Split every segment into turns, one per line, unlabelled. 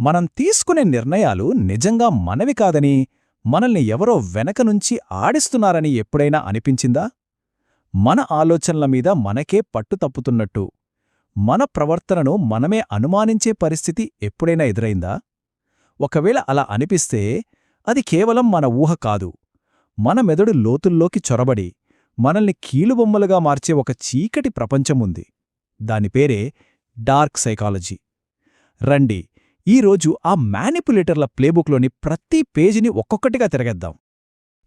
మనం తీసుకునే నిర్ణయాలు నిజంగా మనవి కాదని, మనల్ని ఎవరో వెనక నుంచి ఆడిస్తున్నారని ఎప్పుడైనా అనిపించిందా? మన ఆలోచనల మీద మనకే పట్టు తప్పుతున్నట్టు, మన ప్రవర్తనను మనమే అనుమానించే పరిస్థితి ఎప్పుడైనా ఎదురైందా? ఒకవేళ అలా అనిపిస్తే, అది కేవలం మన ఊహ కాదు. మన మెదడు లోతుల్లోకి చొరబడి, మనల్ని కీలుబొమ్మలుగా మార్చే ఒక చీకటి ప్రపంచముంది. దాని పేరే డార్క్ సైకాలజీ. రండి, ఈరోజు ఆ మ్యానిపులేటర్ల ప్లేబుక్లోని ప్రతి పేజీని ఒక్కొక్కటిగా తిరగేద్దాం.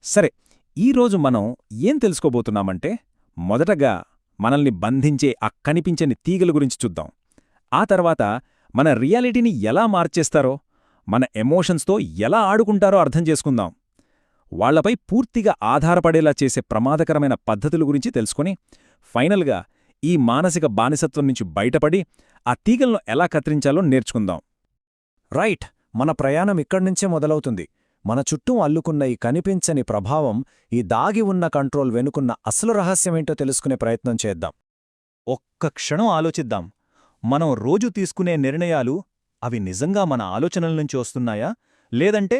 సరే, ఈరోజు మనం ఏం తెలుసుకోబోతున్నామంటే, మొదటగా మనల్ని బంధించే ఆ కనిపించని తీగల గురించి చూద్దాం. ఆ తర్వాత మన రియాలిటీని ఎలా మార్చేస్తారో, మన ఎమోషన్స్తో ఎలా ఆడుకుంటారో అర్థం చేసుకుందాం. వాళ్లపై పూర్తిగా ఆధారపడేలా చేసే ప్రమాదకరమైన పద్ధతుల గురించి తెలుసుకుని, ఫైనల్గా ఈ మానసిక బానిసత్వం నుంచి బయటపడి ఆ తీగలను ఎలా కత్తిరించాలో నేర్చుకుందాం.
రైట్, మన ప్రయాణం ఇక్కడ్నుంచే మొదలవుతుంది. మన చుట్టూ అల్లుకున్న ఈ కనిపించని ప్రభావం, ఈ దాగి ఉన్న కంట్రోల్ వెనుకున్న అసలు రహస్యమేంటో తెలుసుకునే ప్రయత్నం చేద్దాం.
ఒక్క క్షణం ఆలోచిద్దాం. మనం రోజు తీసుకునే నిర్ణయాలు, అవి నిజంగా మన ఆలోచనల నుంచి వస్తున్నాయా, లేదంటే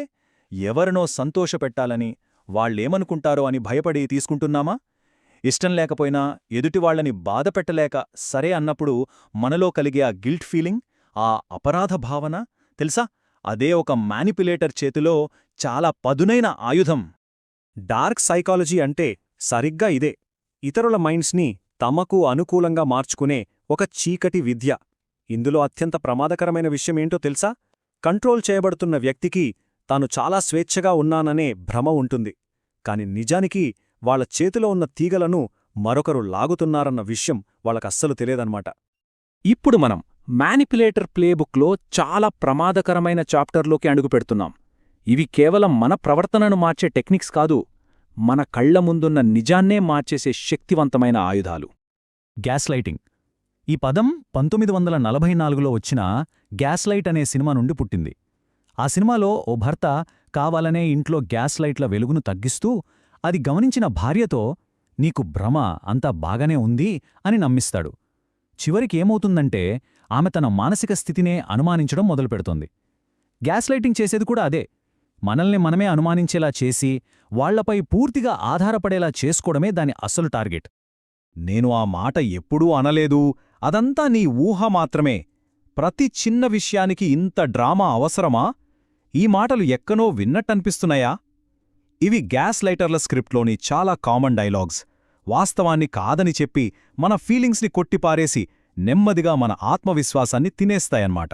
ఎవరినో సంతోషపెట్టాలని, వాళ్ళేమనుకుంటారో అని భయపడి తీసుకుంటున్నామా? ఇష్టం లేకపోయినా, ఎదుటివాళ్లని బాధపెట్టలేక సరే అన్నప్పుడు మనలో కలిగే ఆ గిల్ట్ ఫీలింగ్, ఆ అపరాధ భావన, తెలుసా, అదే ఒక మ్యానిపులేటర్ చేతిలో చాలా పదునైన ఆయుధం.
డార్క్ సైకాలజీ అంటే సరిగ్గా ఇదే. ఇతరుల మైండ్స్ని తమకు అనుకూలంగా మార్చుకునే ఒక చీకటి విద్య. ఇందులో అత్యంత ప్రమాదకరమైన విషయమేంటో తెలుసా? కంట్రోల్ చేయబడుతున్న వ్యక్తికి తాను చాలా స్వేచ్ఛగా ఉన్నాననే భ్రమ ఉంటుంది. కాని నిజానికి వాళ్ల చేతిలో ఉన్న తీగలను మరొకరు లాగుతున్నారన్న విషయం వాళ్ళకస్సలు తెలియదన్నమాట.
ఇప్పుడు మనం మ్యానిపులేటర్ ప్లేబుక్లో చాలా ప్రమాదకరమైన చాప్టర్లోకి అడుగుపెడుతున్నాం. ఇవి కేవలం మన ప్రవర్తనను మార్చే టెక్నిక్స్ కాదు, మన కళ్ల ముందున్న నిజాన్నే మార్చేసే శక్తివంతమైన ఆయుధాలు.
Gas lighting. ఈ పదం 1944లో వచ్చిన గ్యాస్ లైట్ అనే సినిమా నుండి పుట్టింది. ఆ సినిమాలో ఓ భర్త కావాలనే ఇంట్లో గ్యాస్ లైట్ల వెలుగును తగ్గిస్తూ, అది గమనించిన భార్యతో నీకు భ్రమ, అంతా బాగానే ఉంది అని నమ్మిస్తాడు. చివరికి ఏమవుతుందంటే, ఆమె తన మానసిక స్థితినే అనుమానించడం మొదలుపెడుతోంది. గ్యాస్ లైటింగ్ చేసేది కూడా అదే. మనల్ని మనమే అనుమానించేలా చేసి, వాళ్లపై పూర్తిగా ఆధారపడేలా చేసుకోవడమే దాని అసలు టార్గెట్.
నేను ఆ మాట ఎప్పుడూ అనలేదు, అదంతా నీ ఊహ మాత్రమే, ప్రతి చిన్న విషయానికి ఇంత డ్రామా అవసరమా, ఈ మాటలు ఎక్కనో విన్నట్టనిపిస్తున్నాయా? ఇవి గ్యాస్ లైటర్ల స్క్రిప్ట్లోని చాలా కామన్ డైలాగ్స్. వాస్తవాన్ని కాదని చెప్పి, మన ఫీలింగ్స్ని కొట్టిపారేసి, నెమ్మదిగా మన ఆత్మవిశ్వాసాన్ని తినేస్తాయన్నమాట.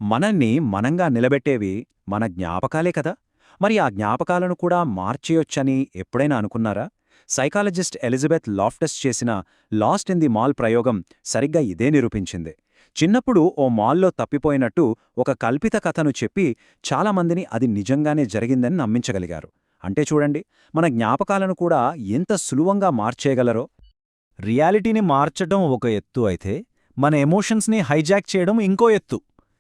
మనల్ని మనంగా నిలబెట్టేవి మన జ్ఞాపకాలే కదా. మరి ఆ జ్ఞాపకాలను కూడా మార్చేయొచ్చని ఎప్పుడైనా అనుకున్నారా? సైకాలజిస్ట్ ఎలిజబెత్ లాఫ్టస్ చేసిన లాస్ట్ ఇన్ ది మాల్ ప్రయోగం సరిగ్గా ఇదే నిరూపించింది. చిన్నప్పుడు ఓ మాల్లో తప్పిపోయినట్టు ఒక కల్పిత కథను చెప్పి చాలామందిని అది నిజంగానే జరిగిందని నమ్మించగలిగారు. అంటే చూడండి, మన జ్ఞాపకాలను కూడా ఎంత సులువంగా మార్చేయగలరో.
రియాలిటీని మార్చడం ఒక ఎత్తు అయితే, మన ఎమోషన్స్ని హైజాక్ చేయడం ఇంకో ఎత్తు.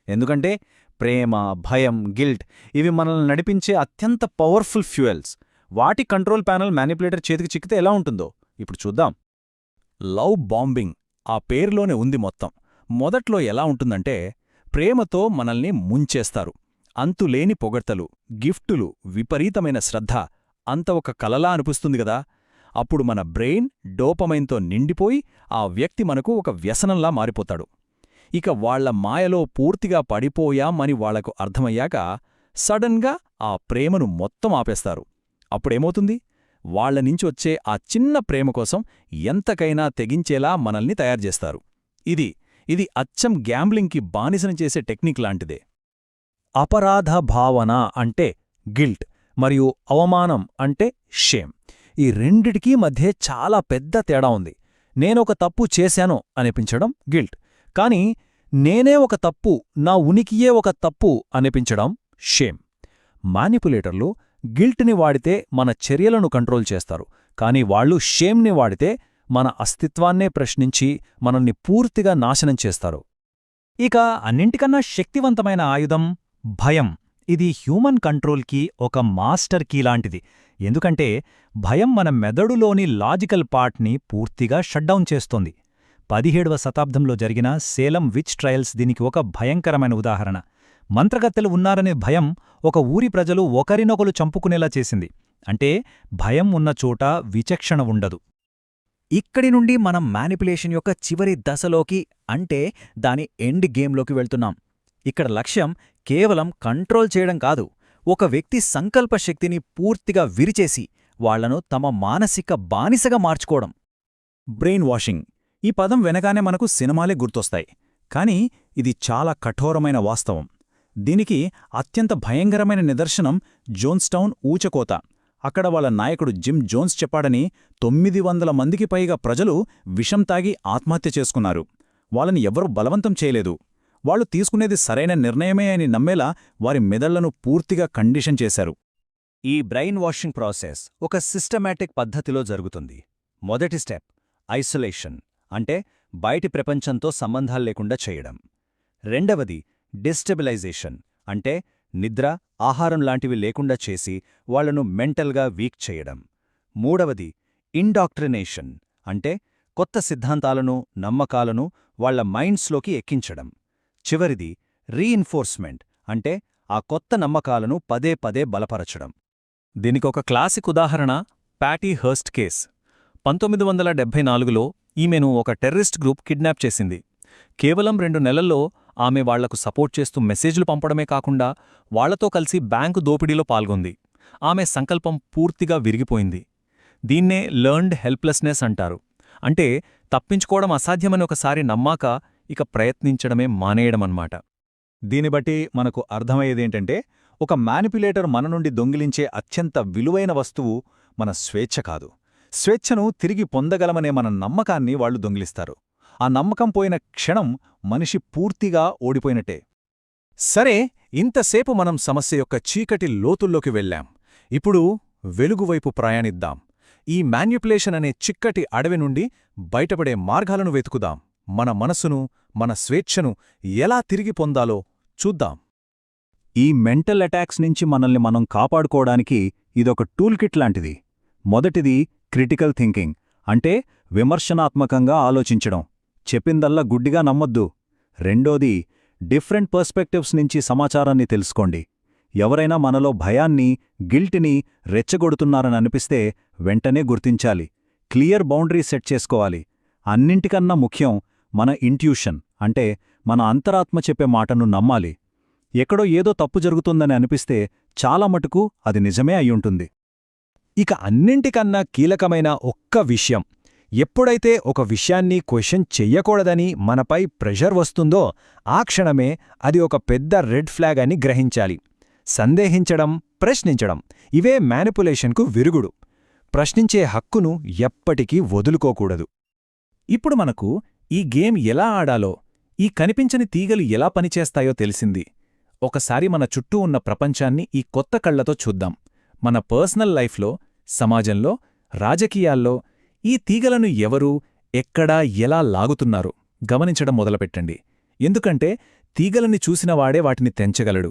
ఎందుకంటే ప్రేమ, భయం, గిల్ట్ ఇవి మనల్ని నడిపించే అత్యంత పవర్ఫుల్ ఫ్యూయల్స్. వాటి కంట్రోల్ ప్యానెల్ మ్యానిపులేటర్ చేతికి చిక్కితే ఎలా ఉంటుందో ఇప్పుడు చూద్దాం.
లవ్ బాంబింగ్ ఆ పేరులోనే ఉంది మొత్తం. మొదట్లో ఎలా ఉంటుందంటే, ప్రేమతో మనల్ని ముంచేస్తారు. అంతులేని పొగడ్తలు, గిఫ్టులు, విపరీతమైన శ్రద్ధ, అంత ఒక కలలా అనిపిస్తుంది గదా. అప్పుడు మన బ్రెయిన్ డోపమైన్తో నిండిపోయి ఆ వ్యక్తి మనకు ఒక వ్యసనంలా మారిపోతాడు. ఇక వాళ్ల మాయలో పూర్తిగా పడిపోయామని వాళ్లకు అర్థమయ్యాక సడన్గా ఆ ప్రేమను మొత్తం ఆపేస్తారు. అప్పుడేమవుతుంది? వాళ్లనించొచ్చే ఆ చిన్న ప్రేమ కోసం ఎంతకైనా తెగించేలా మనల్ని తయారుచేస్తారు. ఇది అచ్చం గ్యాంబ్లింగ్కి బానిసని చేసే టెక్నిక్ లాంటిదే.
అపరాధ భావన అంటే గిల్ట్, మరియు అవమానం అంటే షేమ్. ఈ రెండిటికీ మధ్య చాలా పెద్ద తేడా ఉంది. నేనొక తప్పు చేశాను అనిపించడం గిల్ట్, కానీ నేనే ఒక తప్పు, నా ఉనికియే ఒక తప్పు అనిపించడం షేమ్. మానిపులేటర్లు గిల్ట్ని వాడితే మన చర్యలను కంట్రోల్ చేస్తారు, కానీ వాళ్ళు షేమ్ని వాడితే మన అస్తిత్వాన్నే ప్రశ్నించి మనల్ని పూర్తిగా నాశనం చేస్తారు.
ఇక అన్నింటికన్నా శక్తివంతమైన ఆయుధం భయం. ఇది హ్యూమన్ కంట్రోల్కి ఒక మాస్టర్ కీ లాంటిది. ఎందుకంటే భయం మన మెదడులోని లాజికల్ పార్ట్ని పూర్తిగా షట్డౌన్ చేస్తోంది. 17వ శతాబ్దంలో జరిగిన సేలం విచ్ ట్రయల్స్ దీనికి ఒక భయంకరమైన ఉదాహరణ.
మంత్రగత్తెలు ఉన్నారనే భయం ఒక ఊరి ప్రజలు ఒకరినొకరు చంపుకునేలా చేసింది. అంటే భయం ఉన్న చోట విచక్షణ ఉండదు.
ఇక్కడి నుండి మనం మ్యానిపులేషన్ యొక్క చివరి దశలోకి, అంటే దాని ఎండ్ గేమ్లోకి వెళ్తున్నాం. ఇక్కడ లక్ష్యం కేవలం కంట్రోల్ చేయడం కాదు, ఒక వ్యక్తి సంకల్ప శక్తిని పూర్తిగా విరిచేసి వాళ్లను తమ మానసిక బానిసగా మార్చుకోవడం.
బ్రెయిన్ వాషింగ్ ఈ పదం వెనగానే మనకు సినిమాలే గుర్తొస్తాయి. కానీ ఇది చాలా కఠోరమైన వాస్తవం. దీనికి అత్యంత భయంకరమైన నిదర్శనం జోన్స్టౌన్ ఊచకోత. అక్కడ వాళ్ళ నాయకుడు జిమ్ జోన్స్ చెప్పాడని 900 మందికి పైగా ప్రజలు విషం తాగి ఆత్మహత్య చేసుకున్నారు. వాళ్ళని ఎవరూ బలవంతం చేయలేదు. వాళ్ళు తీసుకునేది సరైన నిర్ణయమే అని నమ్మేలా వారి మెదళ్లను పూర్తిగా కండిషన్ చేశారు.
ఈ బ్రెయిన్ వాషింగ్ ప్రాసెస్ ఒక సిస్టమాటిక్ పద్ధతిలో జరుగుతుంది. మొదటి స్టెప్ ఐసోలేషన్, అంటే బయటి ప్రపంచంతో సంబంధాల్లేకుండా చేయడం. రెండవది డిస్టెబిలైజేషన్, అంటే నిద్ర, ఆహారం లాంటివి లేకుండా చేసి వాళ్లను మెంటల్గా వీక్ చేయడం. మూడవది ఇండాక్ట్రినేషన్, అంటే కొత్త సిద్ధాంతాలను, నమ్మకాలను వాళ్ల మైండ్స్లోకి ఎక్కించడం. చివరిది రీఇన్ఫోర్స్మెంట్, అంటే ఆ కొత్త నమ్మకాలను పదే పదే బలపరచడం.
దీనికొక క్లాసిక్ ఉదాహరణ ప్యాటీ హర్స్ట్ కేస్. 1974లో ఈమెను ఒక టెర్రరిస్ట్ గ్రూప్ కిడ్నాప్ చేసింది. కేవలం 2 నెలల్లో ఆమె వాళ్లకు సపోర్ట్ చేస్తూ మెసేజ్లు పంపడమే కాకుండా వాళ్లతో కలిసి బ్యాంకు దోపిడీలో పాల్గొంది. ఆమె సంకల్పం పూర్తిగా విరిగిపోయింది. దీన్నే లెర్న్డ్ హెల్ప్లెస్నెస్ అంటారు. అంటే తప్పించుకోవడం అసాధ్యమని ఒకసారి నమ్మాక ఇక ప్రయత్నించడమే మానేయడమన్నమాట.
దీన్ని బట్టి మనకు అర్థమయ్యేదేంటంటే, ఒక మ్యానిపులేటర్ మన నుండి దొంగిలించే అత్యంత విలువైన వస్తువు మన స్వేచ్ఛ కాదు. స్వేచ్ఛను తిరిగి పొందగలమనే మన నమ్మకాన్ని వాళ్లు దొంగిలిస్తారు. ఆ నమ్మకం పోయిన క్షణం మనిషి పూర్తిగా ఓడిపోయినట్టే. సరే, ఇంతసేపు మనం సమస్య యొక్క చీకటి లోతుల్లోకి వెళ్ళాం. ఇప్పుడు వెలుగువైపు ప్రయాణిద్దాం. ఈ మ్యానిపులేషన్ అనే చిక్కటి అడవి నుండి బయటపడే మార్గాలను వెతుకుదాం. మన మనసును, మన స్వేచ్ఛను ఎలా తిరిగి పొందాలో చూద్దాం.
ఈ మెంటల్ అటాక్స్ నుంచి మనల్ని మనం కాపాడుకోవడానికి ఇదొక టూల్ కిట్ లాంటిది. మొదటిది క్రిటికల్ థింకింగ్, అంటే విమర్శనాత్మకంగా ఆలోచించడం, చెప్పిందల్లా గుడ్డిగా నమ్మొద్దు. రెండోది డిఫరెంట్ పర్స్పెక్టివ్స్ నుంచి సమాచారాన్ని తెలుసుకోండి. ఎవరైనా మనలో భయాన్ని, గిల్ట్ని రెచ్చగొడుతున్నారని అనిపిస్తే వెంటనే గుర్తించాలి. క్లియర్ బౌండరీ సెట్ చేసుకోవాలి. అన్నింటికన్నా ముఖ్యం మన ఇంట్యూషన్, అంటే మన అంతరాత్మ చెప్పే మాటను నమ్మాలి. ఎక్కడో ఏదో తప్పు జరుగుతుందని అనిపిస్తే చాలా మటుకు అది నిజమే అయ్యుంటుంది.
ఇక అన్నింటికన్నా కీలకమైన ఒక్క విషయం, ఎప్పుడైతే ఒక విషయాన్ని క్వశ్చన్ చెయ్యకూడదని మనపై ప్రెషర్ వస్తుందో ఆ క్షణమే అది ఒక పెద్ద రెడ్ ఫ్లాగ్ అని గ్రహించాలి. సందేహించడం, ప్రశ్నించడం ఇవే మ్యానిపులేషన్కు విరుగుడు. ప్రశ్నించే హక్కును ఎప్పటికీ వదులుకోకూడదు. ఇప్పుడు మనకు ఈ గేమ్ ఎలా ఆడాలో, ఈ కనిపించని తీగలు ఎలా పనిచేస్తాయో తెలిసింది. ఒకసారి మన చుట్టూ ఉన్న ప్రపంచాన్ని ఈ కొత్త కళ్లతో చూద్దాం. మన పర్సనల్ లైఫ్లో, సమాజంలో, రాజకీయాల్లో ఈ తీగలను ఎవరు, ఎక్కడా, ఎలా లాగుతున్నారు గమనించడం మొదలుపెట్టండి. ఎందుకంటే తీగలని చూసినవాడే వాటిని తెంచగలడు.